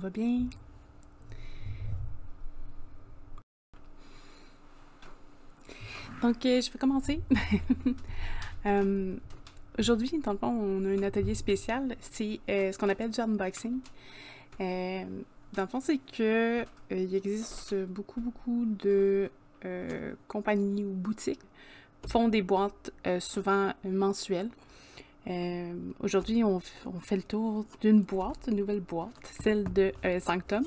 va bien? Donc, je vais commencer. Aujourd'hui, dans le fond, on a un atelier spécial. C'est ce qu'on appelle du unboxing. Dans le fond, c'est que il existe beaucoup de compagnies ou boutiques qui font des boîtes souvent mensuelles. Aujourd'hui, on fait le tour d'une boîte, une nouvelle boîte, celle de Sanctum.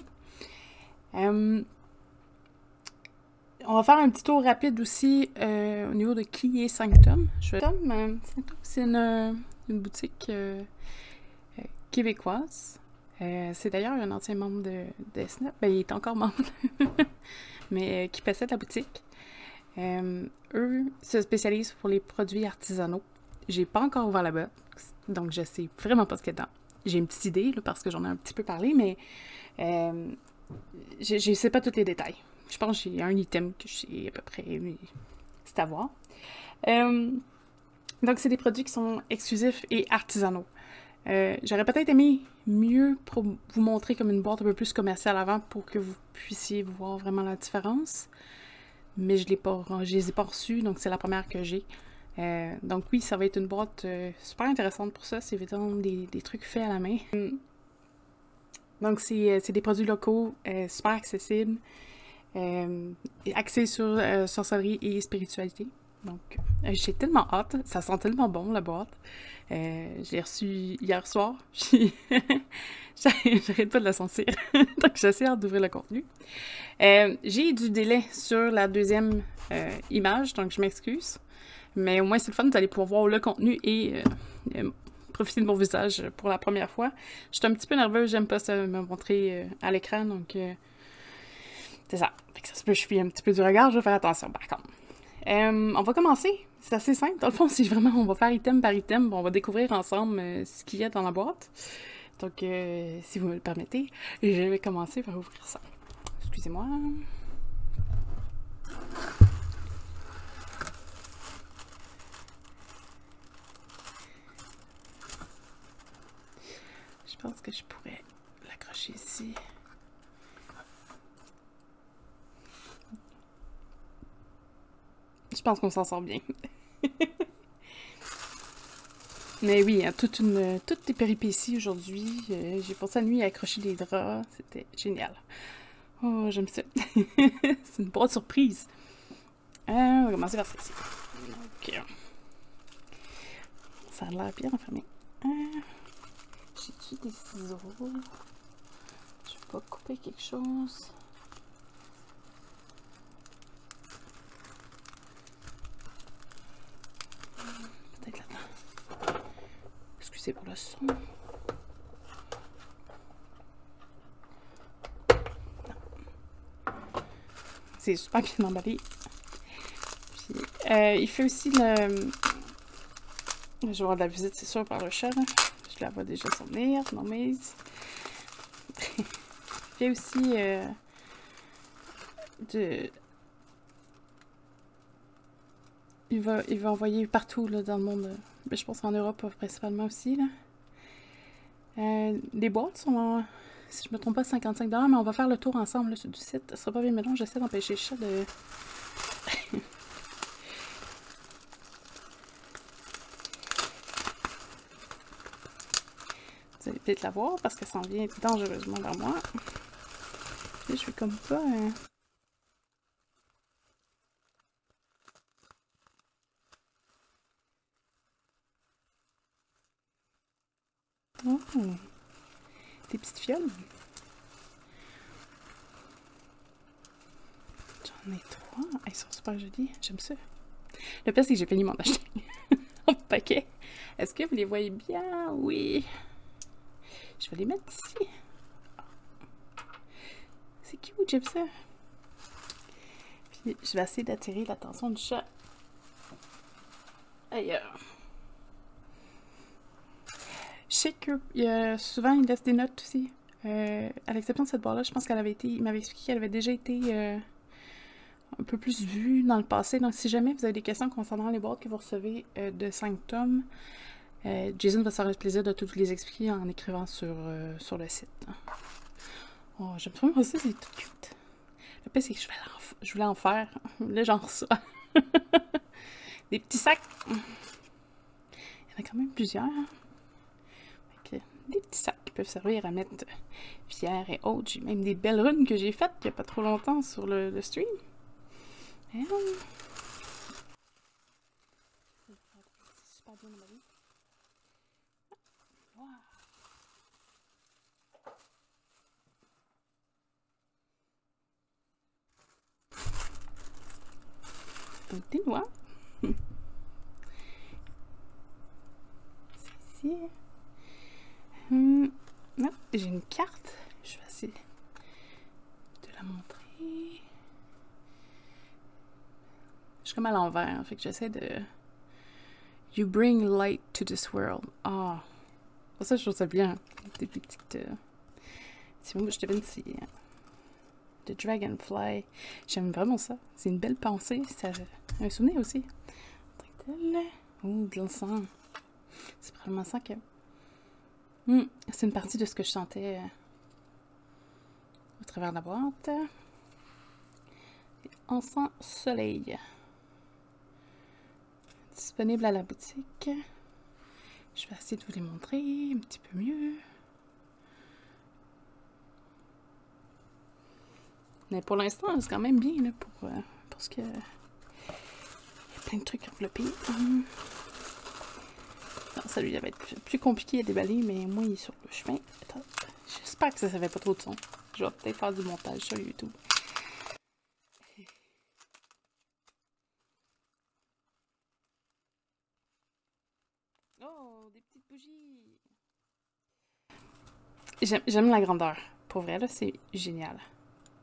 On va faire un petit tour rapide aussi au niveau de qui est Sanctum. Sanctum, c'est une boutique québécoise. C'est d'ailleurs un ancien membre de Snap. Ben, il est encore membre, mais qui possède la boutique. Eux se spécialisent pour les produits artisanaux. J'ai pas encore ouvert la boîte, donc je sais vraiment pas ce qu'il y a dedans. J'ai une petite idée, là, parce que j'en ai un petit peu parlé, mais je sais pas tous les détails. Je pense qu'il y a un item que je sais à peu près, mais c'est à voir. Donc, c'est des produits qui sont exclusifs et artisanaux. J'aurais peut-être aimé mieux vous montrer comme une boîte un peu plus commerciale avant pour que vous puissiez voir vraiment la différence. Mais je les ai pas reçus, donc c'est la première que j'ai. Donc oui, ça va être une boîte super intéressante pour ça. C'est évidemment des trucs faits à la main. Donc c'est des produits locaux, super accessibles, axés sur sorcellerie et spiritualité. Donc j'ai tellement hâte, ça sent tellement bon la boîte. Je l'ai reçue hier soir, puis j'arrête pas de la sentir. Donc j'ai assez hâte d'ouvrir le contenu. J'ai du délai sur la deuxième image, donc je m'excuse. Mais au moins, c'est le fun, vous allez pouvoir voir le contenu et profiter de mon visage pour la première fois. Je suis un petit peu nerveuse, j'aime pas ça me montrer à l'écran, donc c'est ça. Fait que ça se peut que je suis un petit peu du regard, je vais faire attention par contre. On va commencer, c'est assez simple. Dans le fond, c'est vraiment, on va faire item par item, on va découvrir ensemble ce qu'il y a dans la boîte. Donc, si vous me le permettez, je vais commencer par ouvrir ça. Excusez-moi. Je pense que je pourrais l'accrocher ici. Je pense qu'on s'en sort bien. Mais oui, hein, toutes les péripéties aujourd'hui. J'ai passé la nuit à accrocher des draps. C'était génial. Oh, j'aime ça. C'est une boîte surprise. On va commencer par celle-ci. Ok. Ça a l'air bien enfermé. J'ai-tu des ciseaux? Je vais pas couper quelque chose. Peut-être là-dedans. Excusez pour le son. C'est super bien emballé. Puis, il fait aussi le... Je vais avoir de la visite, c'est sûr, par le chat. Là. Je la vois déjà s'en venir. Non, mais... il fait aussi Il va envoyer partout là, dans le monde. Mais je pense en Europe principalement aussi. Là. Les boîtes sont, si je me trompe pas, 55$, mais on va faire le tour ensemble là, sur du site. Ça sera pas bien mélange, j'essaie d'empêcher le chat de... Vous allez peut-être la voir parce qu'elle s'en vient dangereusement vers moi. Et je vais comme pas... Oh! Des petites fioles. J'en ai 3. Elles sont super jolies. J'aime ça. Le pire, c'est que j'ai fini m'en acheter un paquet. Est-ce que vous les voyez bien? Oui. Je vais les mettre ici. C'est cute, j'aime ça. Puis, je vais essayer d'attirer l'attention du chat ailleurs. Je sais que souvent, il laisse des notes aussi. À l'exception de cette boîte-là, je pense qu'elle avait été... Il m'avait expliqué qu'elle avait déjà été un peu plus vue dans le passé. Donc, si jamais vous avez des questions concernant les boîtes que vous recevez de Sanctum, Jason va se faire le plaisir de toutes les expliquer en écrivant sur le site. Oh, j'aime vraiment ça, c'est tout cute. Le pire, c'est que je voulais en faire. Là, j'en reçois. Des petits sacs. Il y en a quand même plusieurs. Des petits sacs qui peuvent servir à mettre pierres et autres. J'ai même des belles runes que j'ai faites il n'y a pas trop longtemps sur le stream. Et c'est super bien emballé. Wow. Donc des noix. C'est ici. Non, j'ai une carte. Je vais essayer de la montrer. Je suis comme à l'envers, hein, fait que j'essaie de... You bring light to this world. Ah, pour ça je trouve ça bien. Des petites... je devine c'est... The Dragonfly. J'aime vraiment ça. C'est une belle pensée. C'est un souvenir aussi. Ouh, de l'encens. C'est probablement ça que... c'est une partie de ce que je sentais au travers de la boîte. Encens soleil. Disponible à la boutique. Je vais essayer de vous les montrer un petit peu mieux. Mais pour l'instant, c'est quand même bien là, parce que il y a plein de trucs enveloppés. Celui-là va être plus compliqué à déballer, mais moi, il est sur le chemin. J'espère que ça ne fait pas trop de son. Je vais peut-être faire du montage sur YouTube. Oh, des petites bougies! J'aime la grandeur. Pour vrai, là, c'est génial.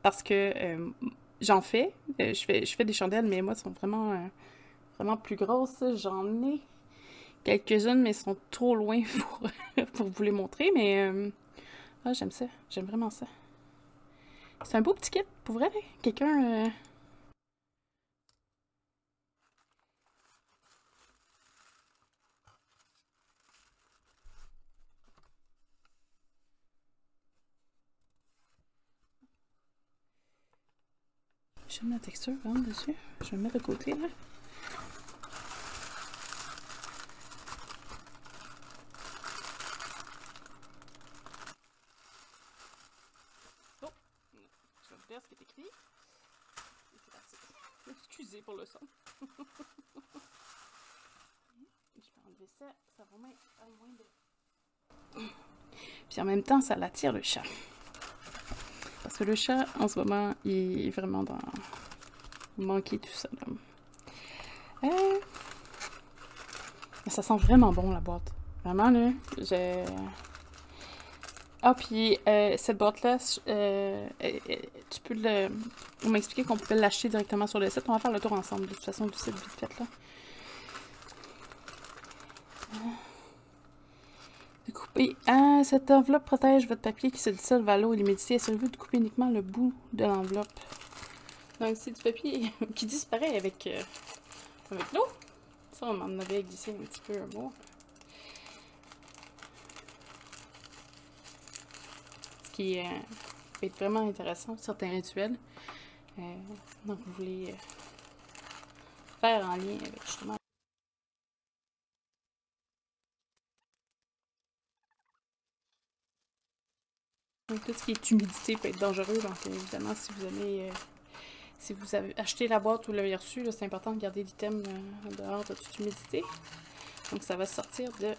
Parce que j'en fais. Je fais des chandelles, mais moi, elles sont vraiment, vraiment plus grosses. J'en ai quelques-unes, mais elles sont trop loin pour vous les montrer. Mais j'aime ça. J'aime vraiment ça. C'est un beau petit kit, pour vrai. Quelqu'un... J'aime la texture, vraiment, dessus. Je vais le mettre de côté, là. Oh! Je vais vous lire ce qui est écrit. Excusez pour le son. Je vais enlever ça. Ça va moins de... Puis en même temps, ça l'attire le chat. Parce que le chat, en ce moment, il est vraiment dans... manquer tout ça, là. Ça sent vraiment bon, la boîte. Vraiment, là, j'ai... Ah, puis cette boîte-là, tu peux le... On m'a expliqué qu'on pouvait l'acheter directement sur le site. On va faire le tour ensemble, de toute façon, du site vite fait, là. Découper. Ah, cette enveloppe protège votre papier qui se dissolve à l'eau et l'humidité. Assurez-vous de couper uniquement le bout de l'enveloppe. Donc, c'est du papier qui disparaît avec l'eau. Ça, on en avait glissé un petit peu un mot. Ce qui peut être vraiment intéressant, certains rituels. Donc, vous voulez faire en lien avec justement. Donc, tout ce qui est humidité peut être dangereux. Donc, évidemment, si vous avez acheté la boîte ou l'avez reçue, c'est important de garder l'item dehors de toute humidité. Donc, ça va sortir de...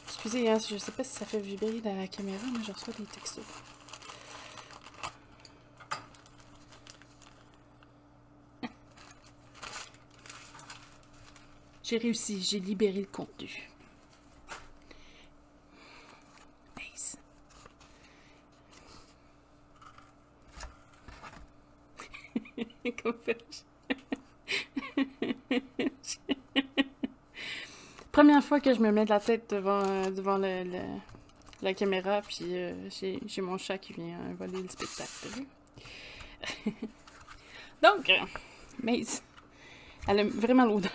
Excusez, hein, je sais pas si ça fait vibrer la caméra, mais je reçois des textos. J'ai réussi, j'ai libéré le contenu. Nice. Comment fais-je? Première fois que je me mets de la tête devant la caméra, puis j'ai mon chat qui vient voler le spectacle. Donc, Maze, elle aime vraiment l'odeur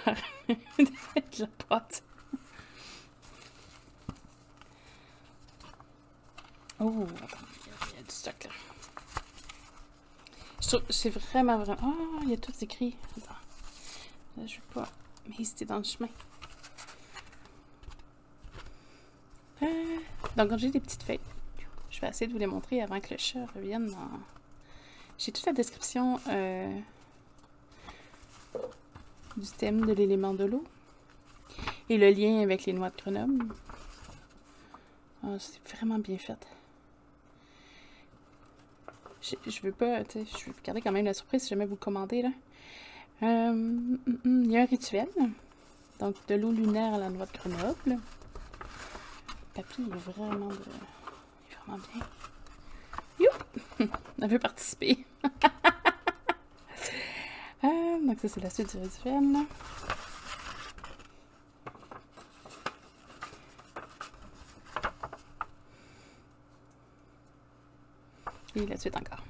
de la pâte. Oh, attends, petit stock, là. Je trouve, c'est vraiment, vraiment... Ah, il y a tout écrit. Attends. Là, je veux pas m'hésiter dans le chemin. Donc, j'ai des petites feuilles. Je vais essayer de vous les montrer avant que le chat revienne dans... J'ai toute la description du thème de l'élément de l'eau. Et le lien avec les noix de Grenoble. Oh, c'est vraiment bien fait. Je veux pas, tu sais, je vais garder quand même la surprise si jamais vous le commandez, là. Il y a un rituel. Donc, de l'eau lunaire à la noix de Grenoble. Le papier est vraiment bien. Youp! On veut participer. Donc, ça, c'est la suite du rituel, là. Et la suite encore.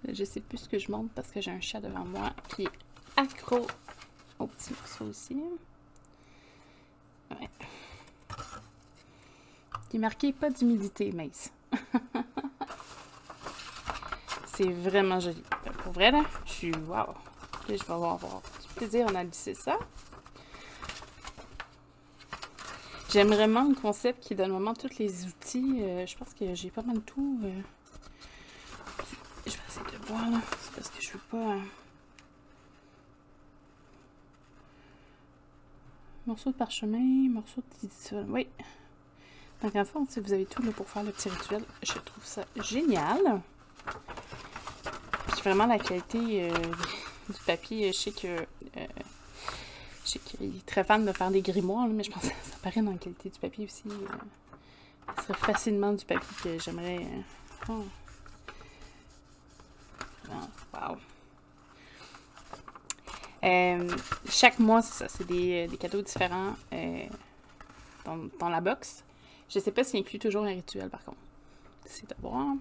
Là, je sais plus ce que je montre parce que j'ai un chat devant moi qui est accro au petit morceau aussi. Ouais. Il est marqué pas d'humidité, Mace. C'est vraiment joli. Pour vrai, là, je suis wow. Là, je vais avoir du plaisir à lisser ça. J'aime vraiment le concept qui donne vraiment tous les outils. Je pense que j'ai pas mal tout. Je vais essayer de voir, là. C'est parce que je veux pas... Morceau de parchemin, morceau de tissu. Oui. Donc, en fait, si vous avez tout là, pour faire le petit rituel, je trouve ça génial. Puis vraiment, la qualité du papier, je sais qu'il est très fan de faire des grimoires, là, mais je pense que ça paraît dans la qualité du papier aussi. Ce serait facilement du papier que j'aimerais... Oh. Wow! Chaque mois, c'est ça, c'est des cadeaux différents dans la box. Je sais pas s'il inclut toujours un rituel, par contre. C'est à voir.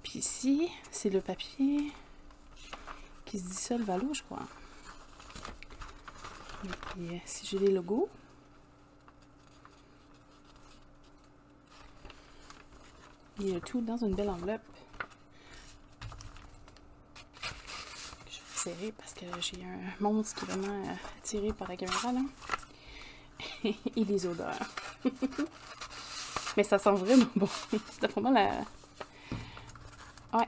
Puis ici, c'est le papier qui se dissolve à l'eau, je crois. Et puis, si j'ai les logos. Il y a tout dans une belle enveloppe. Je vais serrer parce que j'ai un monstre qui est vraiment attiré par la caméra, là. Et les odeurs. Mais ça sent vraiment bon. C'est vraiment la... Ouais,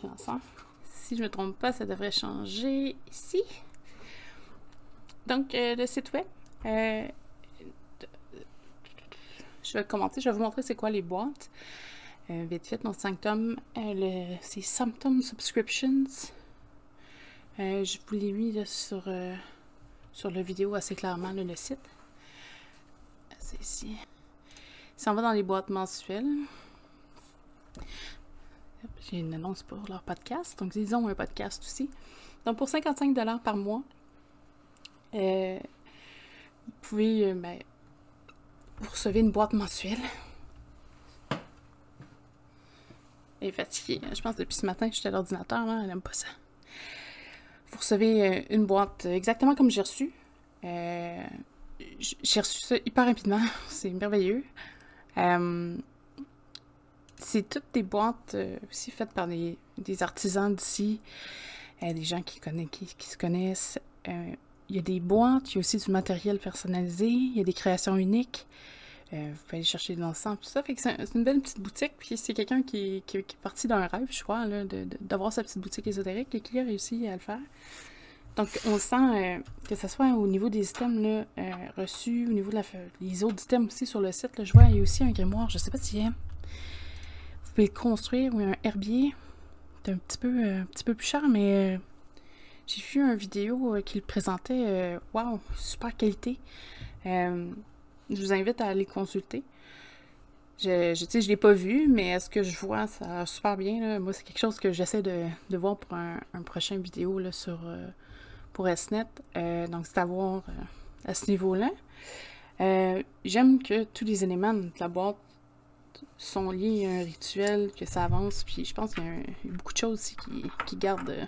l'encens. Si je me trompe pas, ça devrait changer ici. Donc, le site web. Je vais commenter, je vais vous montrer c'est quoi les boîtes. Vite fait, dans 5 tomes. C'est Symptom Subscriptions. Je vous l'ai mis là, sur la vidéo assez clairement, là, le site. C'est ici. Ça en va dans les boîtes mensuelles. J'ai une annonce pour leur podcast. Donc, ils ont un podcast aussi. Donc, pour 55 $ par mois, vous pouvez... vous recevez une boîte mensuelle. Elle est fatiguée. Je pense que depuis ce matin, j'étais à l'ordinateur. Elle n'aime pas ça. Vous recevez une boîte exactement comme j'ai reçu. J'ai reçu ça hyper rapidement. C'est merveilleux. C'est toutes des boîtes aussi faites par des artisans d'ici. Des gens qui se connaissent. Il y a des boîtes, il y a aussi du matériel personnalisé. Il y a des créations uniques. Vous pouvez aller chercher de l'encens, tout ça. Fait que c'est une belle petite boutique. Puis c'est quelqu'un qui est parti d'un rêve, je crois, d'avoir sa petite boutique ésotérique et qui a réussi à le faire. Donc, on sent que ce soit au niveau des items là, reçus, au niveau des autres items aussi sur le site. Là, je vois, il y a aussi un grimoire. Je sais pas si vous pouvez le construire ou un herbier. C'est un petit peu plus cher, mais j'ai vu une vidéo qui le présentait. Waouh, super qualité. Je vous invite à aller consulter. Je l'ai pas vu, mais ce que je vois, ça a l'air super bien. Là. Moi, c'est quelque chose que j'essaie de voir pour un prochain vidéo là, pour SNET. Donc, c'est à voir à ce niveau-là. J'aime que tous les éléments de la boîte sont liés à un rituel, que ça avance. Puis je pense qu'il y a beaucoup de choses aussi qui gardent...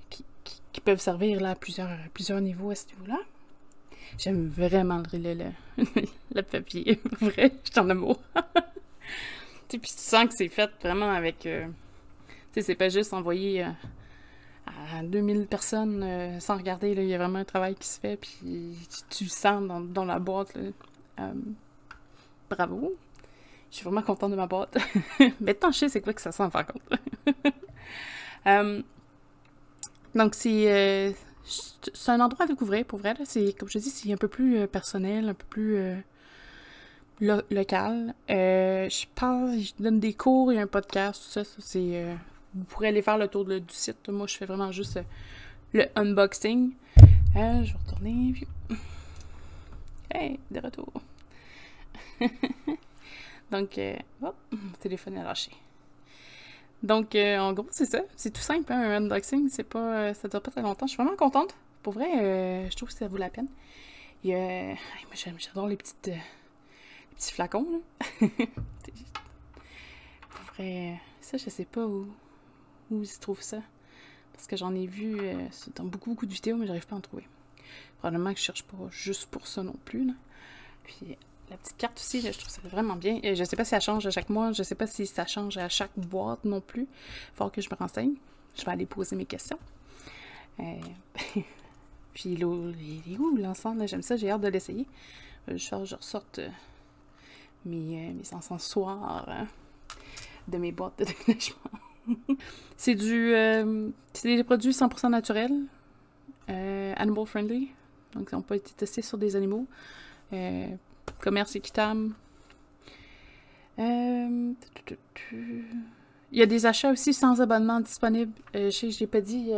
qui peuvent servir là, à plusieurs niveaux à ce niveau-là. J'aime vraiment le papier. Vrai, je suis en amour. Puis tu sens que c'est fait vraiment avec... tu sais, c'est pas juste envoyé à 2000 personnes sans regarder, là. Il y a vraiment un travail qui se fait, puis tu le sens dans la boîte, là. Bravo. Je suis vraiment contente de ma boîte. Maintenant, je sais c'est quoi que ça sent, par contre. Donc, c'est un endroit à découvrir, pour vrai. C'est, comme je dis, c'est un peu plus personnel, un peu plus local. Je pense, je donne des cours, il y a un podcast, tout ça. C'est, vous pourrez aller faire le tour du site. Moi, je fais vraiment juste le unboxing. Je vais retourner. Hey, de retour. Donc, hop, mon téléphone est lâché. Donc, en gros, c'est ça. C'est tout simple, hein, un unboxing. C'est pas, ça dure pas très longtemps. Je suis vraiment contente. Pour vrai, je trouve que ça vaut la peine. Il y a... moi, j'adore les petits flacons, là. Pour vrai, ça, je sais pas où ils se trouvent ça. Parce que j'en ai vu dans beaucoup de vidéos, mais j'arrive pas à en trouver. Probablement que je cherche pas juste pour ça non plus, là. Puis... la petite carte aussi, là, je trouve ça vraiment bien. Et je sais pas si elle change à chaque mois, je sais pas si ça change à chaque boîte non plus. Il faut que je me renseigne. Je vais aller poser mes questions. Puis il est où l'ensemble? J'aime ça, j'ai hâte de l'essayer. Je ressorte mes encensoirs de mes boîtes de déménagement. C'est des produits 100% naturels, animal friendly. Donc, ils n'ont pas été testés sur des animaux. Commerce équitable. Il y a des achats aussi sans abonnement disponibles. Je l'ai pas dit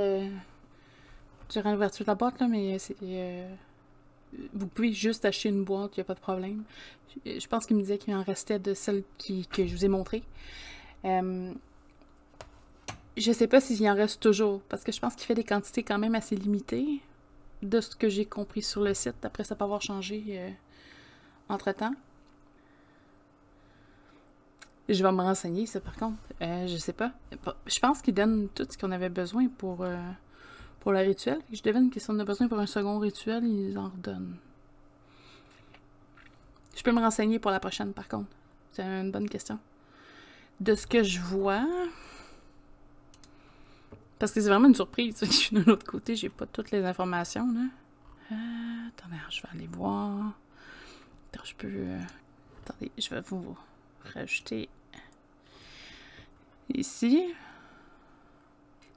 durant l'ouverture de la boîte, là, mais c'est... vous pouvez juste acheter une boîte, il n'y a pas de problème. Je pense qu'il me disait qu'il en restait de celles que je vous ai montrées. Je sais pas s'il en reste toujours, parce que je pense qu'il fait des quantités quand même assez limitées, de ce que j'ai compris sur le site, après ça pas avoir changé entre-temps. Je vais me renseigner, ça, par contre. Je sais pas. Je pense qu'ils donnent tout ce qu'on avait besoin pour le rituel. Je devine que si on a besoin pour un second rituel, ils en redonnent. Je peux me renseigner pour la prochaine, par contre. C'est une bonne question. De ce que je vois... parce que c'est vraiment une surprise. Je suis de l'autre côté, j'ai pas toutes les informations, là. Attendez, je vais aller voir. Attends, je peux... attendez, je vais vous rajouter ici.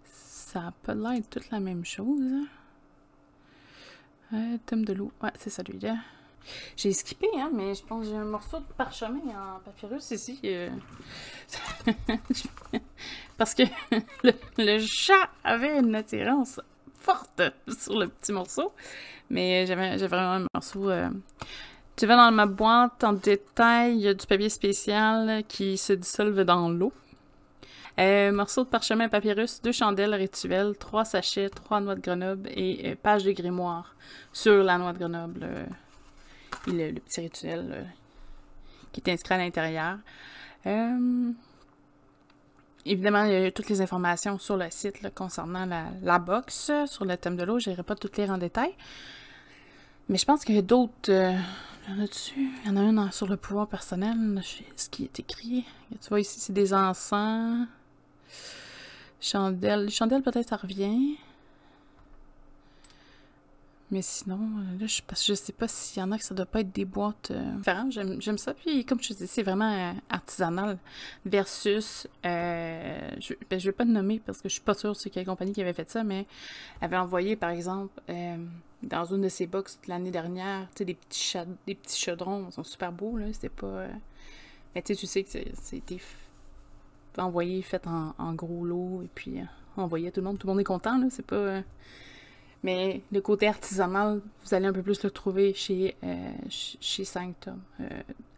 Ça n'a pas l'air de toute la même chose. Thème de l'eau. Ouais, c'est celui-là. J'ai skippé, hein, mais je pense que j'ai un morceau de parchemin en papyrus ici. Parce que le chat avait une attirance forte sur le petit morceau. Mais j'avais vraiment un morceau... Tu vas dans ma boîte en détail, il y a du papier spécial qui se dissolve dans l'eau. Morceau de parchemin papyrus, 2 chandelles rituelles, 3 sachets, 3 noix de Grenoble et page de grimoire sur la noix de Grenoble. Et le petit rituel qui est inscrit à l'intérieur. Évidemment, il y a toutes les informations sur le site là, concernant la box, sur le thème de l'eau. Je n'irai pas toutes lire en détail. Mais je pense qu'il y a d'autres... il y en a dessus. Il y en a une sur le pouvoir personnel. Ce qui est écrit. Tu vois ici, c'est des encens. Chandelles. Chandelles, peut-être, ça revient. Mais sinon, là, parce que je sais pas s'il y en a que ça doit pas être des boîtes différentes. J'aime ça. Puis, comme je te dis, c'est vraiment artisanal. Versus, je vais pas te nommer parce que je suis pas sûre c'est quelle compagnie qui avait fait ça, mais avait envoyé, par exemple, dans une de ses box de l'année dernière, tu sais, des petits chaudrons. Ils sont super beaux, là. C'était pas... mais tu sais que c'était envoyé, fait en gros lot, et puis envoyé à tout le monde. Tout le monde est content, là. C'est pas... mais le côté artisanal, vous allez un peu plus le trouver chez Sanctum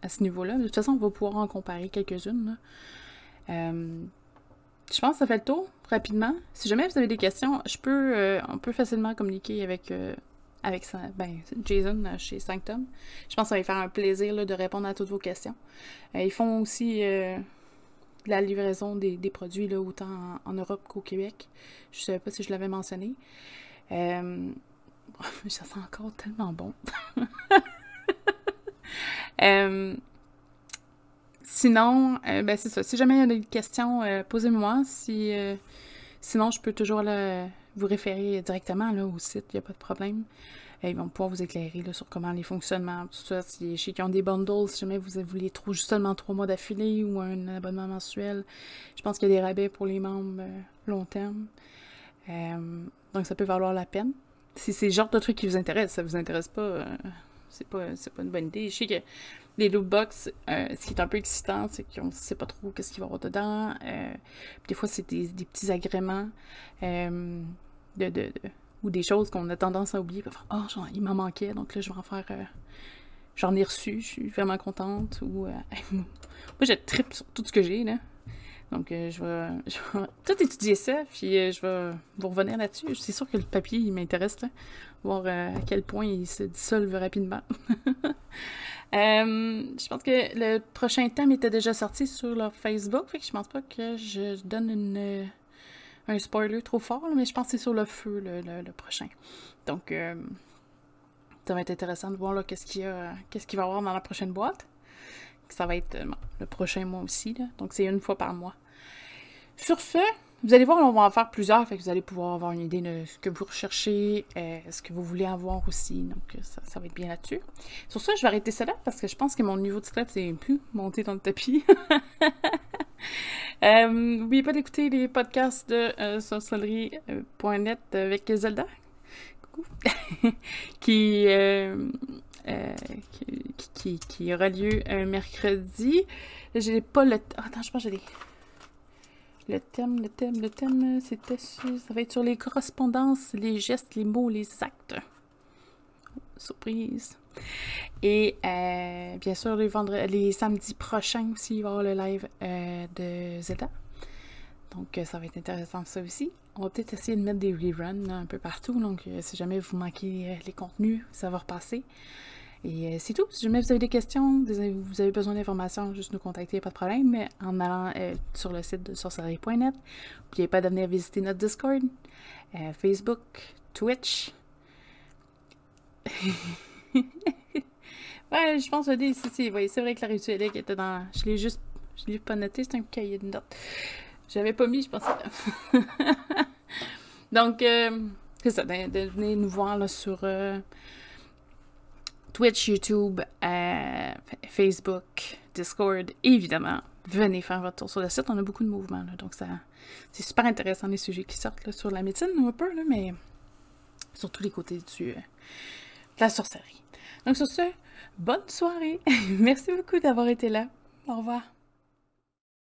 à ce niveau-là. De toute façon, on va pouvoir en comparer quelques-unes. Je pense que ça fait le tour rapidement. Si jamais vous avez des questions, on peut facilement communiquer avec Jason chez Sanctum. Je pense que ça va lui faire un plaisir là, de répondre à toutes vos questions. Ils font aussi la livraison des produits là, autant en Europe qu'au Québec. Je ne savais pas si je l'avais mentionné. Ça sent encore tellement bon. Sinon, ben c'est ça. Si jamais il y a des questions, posez-moi. Sinon, je peux toujours vous référer directement là, au site, il n'y a pas de problème. Ils vont pouvoir vous éclairer là, sur comment les fonctionnements, tout ça. Si je sais qu'ils ont des bundles, si jamais vous voulez seulement 3 mois d'affilée ou un abonnement mensuel. Je pense qu'il y a des rabais pour les membres long terme. Donc ça peut valoir la peine. Si c'est le genre de truc qui vous intéresse, ça vous intéresse pas, c'est pas une bonne idée. Je sais que les lootbox, ce qui est un peu excitant, c'est qu'on ne sait pas trop qu'est-ce qu'il va y avoir dedans. Des fois, c'est des petits agréments ou des choses qu'on a tendance à oublier. Oh, il m'en manquait, donc là, je vais en faire... j'en ai reçu, je suis vraiment contente. Moi, je trippe sur tout ce que j'ai, là. Donc, je vais tout étudier ça, puis je vais vous revenir là-dessus. C'est sûr que le papier, il m'intéresse, là. Voir à quel point il se dissolve rapidement. Je pense que le prochain thème était déjà sorti sur leur Facebook, fait que je pense pas que je donne un spoiler trop fort, là, mais je pense que c'est sur le feu, le prochain. Donc, ça va être intéressant de voir là, qu'est-ce qu'il va y avoir dans la prochaine boîte. Ça va être le prochain mois aussi, là. Donc c'est une fois par mois. Sur ce, vous allez voir, on va en faire plusieurs, fait que vous allez pouvoir avoir une idée de ce que vous recherchez, ce que vous voulez avoir aussi. Donc ça va être bien là-dessus. Sur ce, je vais arrêter ça là parce que je pense que mon niveau de stress est plus monté dans le tapis. N'oubliez pas d'écouter les podcasts de sorcellerie.net avec Zelda. Coucou. qui aura lieu un mercredi. J'ai pas le... Attends, je pense que j'ai le thème, c'était ça va être sur les correspondances, les gestes, les mots, les actes. Surprise. Et bien sûr, les samedis prochains aussi, il va y avoir le live de Zelda. Donc, ça va être intéressant ça aussi. On va peut-être essayer de mettre des reruns là, un peu partout. Donc, si jamais vous manquez les contenus, ça va repasser. Et c'est tout. Si jamais vous avez des questions, vous avez besoin d'informations, juste nous contacter, pas de problème. Mais en allant sur le site de sorcellerie.net, n'oubliez pas de venir visiter notre Discord, Facebook, Twitch. Ouais, je pense que c'est vrai que la rituelle était dans... Je l'ai pas noté, c'est un cahier de notes. J'avais pas mis, je pensais. Donc, c'est ça, de venir nous voir là, sur Twitch, YouTube, Facebook, Discord, évidemment. Venez faire votre tour sur le site, on a beaucoup de mouvements, là, donc c'est super intéressant les sujets qui sortent là, sur la médecine, un peu, là, mais sur tous les côtés de la sorcellerie. Donc sur ce, bonne soirée. Merci beaucoup d'avoir été là. Au revoir.